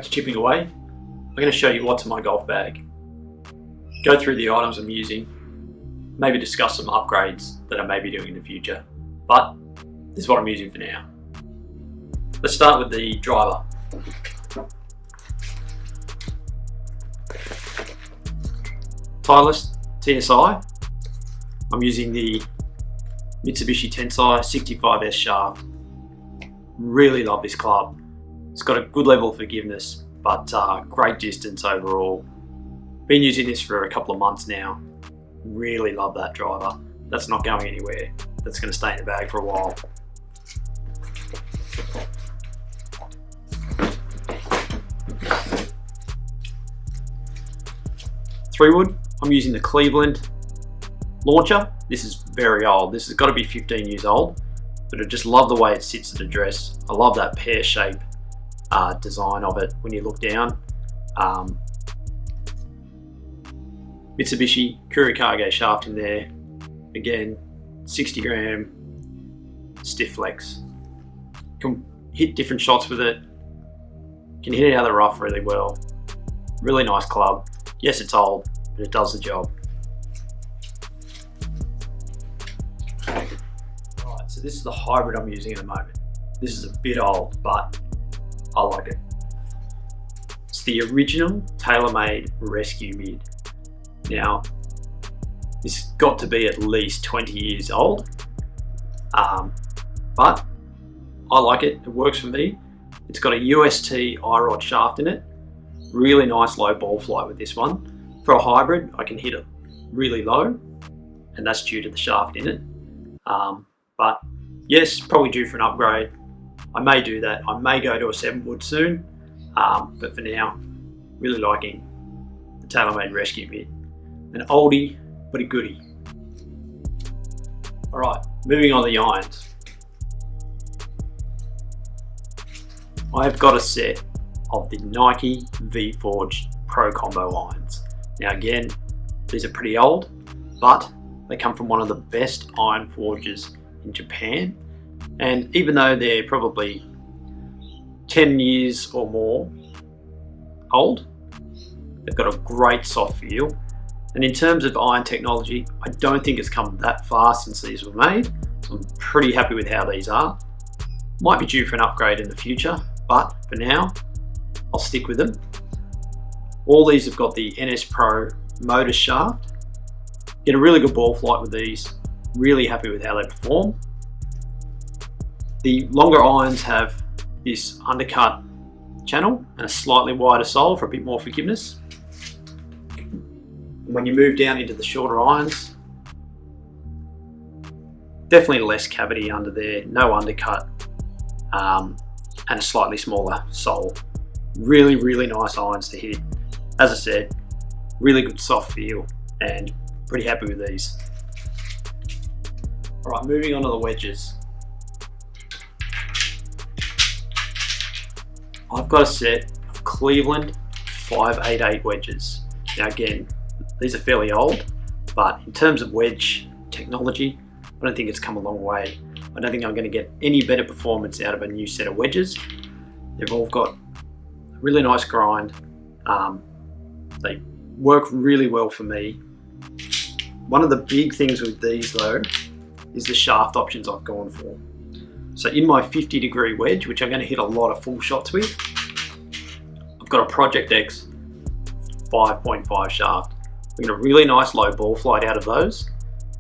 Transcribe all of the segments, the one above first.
back to chipping away. I'm going to show you what's in my golf bag, go through the items I'm using, maybe discuss some upgrades that I may be doing in the future, but this is what I'm using for now. Let's start with the driver. Titleist TSI. I'm using the Mitsubishi Tensei 65S shaft. Really love this club. It's got a good level of forgiveness, but great distance overall. Been using this for a couple of months now. Really love that driver. That's not going anywhere. That's going to stay in the bag for a while. Three-wood, I'm using the Cleveland launcher. This is very old. This has got to be 15 years old, but I just love the way it sits at address. I love that pear shape design of it when you look down. Mitsubishi Kurikage shaft in there. Again, 60 gram stiff flex. Can hit different shots with it. Can hit it out of the rough really well. Really nice club. Yes, it's old, but it does the job. Right, so this is the hybrid I'm using at the moment. This is a bit old, but I like it. It's the original TaylorMade Rescue Mid. Now, this has got to be at least 20 years old, but I like it. It works for me. It's got a UST I-rod shaft in it. Really nice low ball flight with this one. For a hybrid, I can hit it really low, and that's due to the shaft in it. But yes, probably due for an upgrade. I may do that. I may go to a 7-wood soon, but for now, really liking the TaylorMade Rescue Mid. An oldie, but a goodie. All right, moving on to the irons. I've got a set of the Nike V-Forge Pro Combo irons. Now again, these are pretty old, but they come from one of the best iron forges in Japan. And even though they're probably 10 years or more old, they've got a great soft feel. And in terms of iron technology, I don't think it's come that far since these were made. So I'm pretty happy with how these are. Might be due for an upgrade in the future, but for now, I'll stick with them. All these have got the NS Pro motor shaft. Get a really good ball flight with these. Really happy with how they perform. The longer irons have this undercut channel and a slightly wider sole for a bit more forgiveness. When you move down into the shorter irons, definitely less cavity under there, no undercut, and a slightly smaller sole. Really, really nice irons to hit. As I said, really good soft feel and pretty happy with these. All right, moving on to the wedges. I've got a set of Cleveland 588 wedges. Now again, these are fairly old, but in terms of wedge technology, I don't think it's come a long way. I don't think I'm going to get any better performance out of a new set of wedges. They've all got a really nice grind. They work really well for me. One of the big things with these though is the shaft options I've gone for. So in my 50-degree wedge, which I'm going to hit a lot of full shots with, I've got a Project X 5.5 shaft. I get a really nice low ball flight out of those,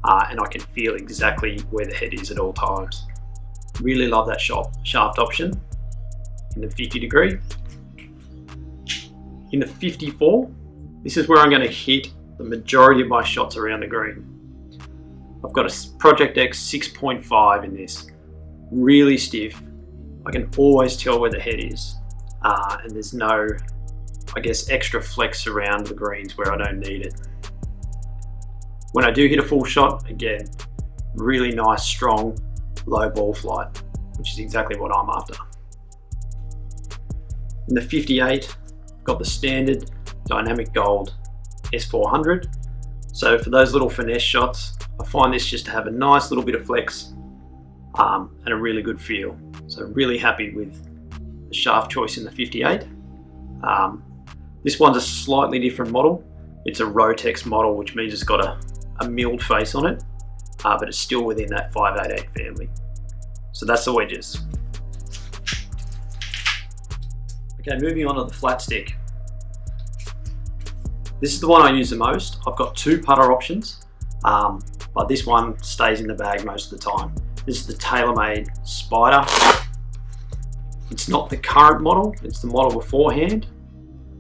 and I can feel exactly where the head is at all times. Really love that shaft option in the 50-degree. In the 54, this is where I'm going to hit the majority of my shots around the green. I've got a Project X 6.5 in this. Really stiff. I can always tell where the head is, and there's no, I guess, extra flex around the greens where I don't need it. When I do hit a full shot, again, really nice, strong, low ball flight, which is exactly what I'm after. In the 58, I've got the standard Dynamic Gold S400. So for those little finesse shots, I find this just to have a nice little bit of flex and a really good feel. So really happy with the shaft choice in the 58. This one's a slightly different model. It's a Rotex model, which means it's got a milled face on it, but it's still within that 588 family. So that's the wedges. Okay, moving on to the flat stick. This is the one I use the most. I've got two putter options, but this one stays in the bag most of the time. This is the TaylorMade Spider. It's not the current model, it's the model beforehand.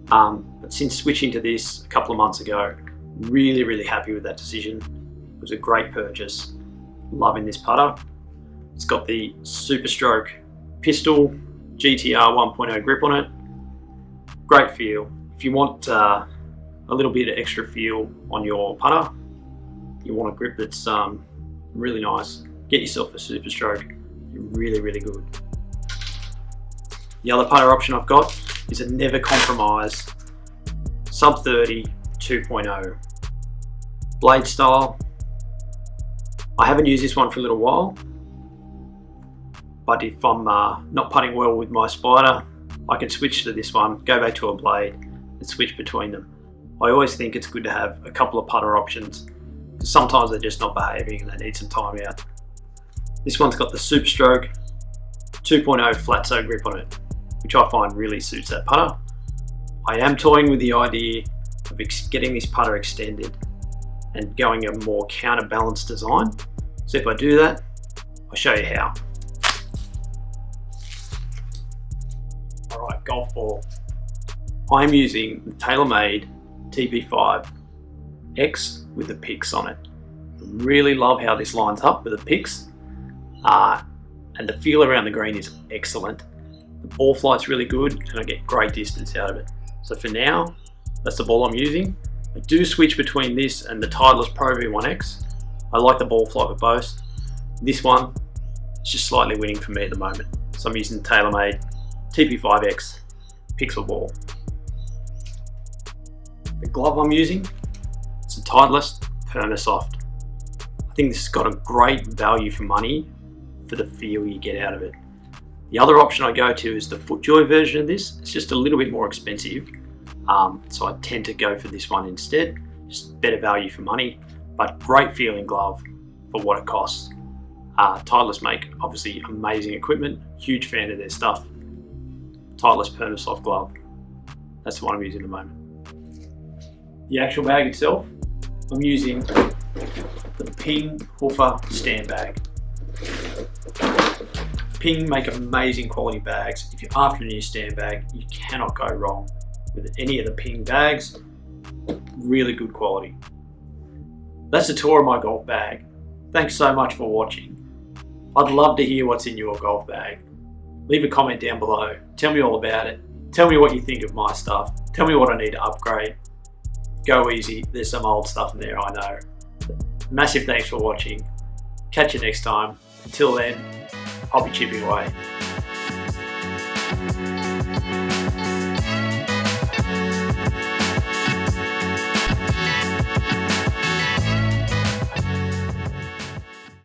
But since switching to this a couple of months ago, really happy with that decision. It was a great purchase. Loving this putter. It's got the Super Stroke Pistol GTR 1.0 grip on it. Great feel. If you want a little bit of extra feel on your putter, you want a grip that's really nice, get yourself a Super Stroke. You're really good. The other putter option I've got is a Never Compromise Sub 30 2.0 blade style. I haven't used this one for a little while, but if I'm not putting well with my Spider, I can switch to this one, go back to a blade and switch between them. I always think it's good to have a couple of putter options because sometimes they're just not behaving and they need some time out. This one's got the Super Stroke 2.0 flat toe grip on it, which I find really suits that putter. I am toying with the idea of getting this putter extended and going a more counterbalanced design. So if I do that, I'll show you how. Alright, golf ball. I'm using the TaylorMade TP5X with the picks on it. I really love how this lines up with the picks, and the feel around the green is excellent. The ball flight's really good and I get great distance out of it. So for now, that's the ball I'm using. I do switch between this and the Titleist Pro V1X. I like the ball flight with both. This one is just slightly winning for me at the moment. So I'm using the TaylorMade TP5X Pixel ball. The glove I'm using, it's a Titleist Permasoft. I think this has got a great value for money for the feel you get out of it. The other option I go to is the FootJoy version of this. It's just a little bit more expensive, so I tend to go for this one instead. Just better value for money, but great feeling glove for what it costs. Titleist make obviously amazing equipment. Huge fan of their stuff. Titleist Permasoft glove. That's the one I'm using at the moment. The actual bag itself, I'm using the Ping Hoofer stand bag. Ping make amazing quality bags. If you're after a new stand bag, you cannot go wrong with any of the Ping bags. Really good quality. That's a tour of my golf bag. Thanks so much for watching. I'd love to hear what's in your golf bag. Leave a comment down below. Tell me all about it. Tell me what you think of my stuff. Tell me what I need to upgrade. Go easy. There's some old stuff in there, I know. Massive thanks for watching. Catch you next time. Until then, I'll be chipping away.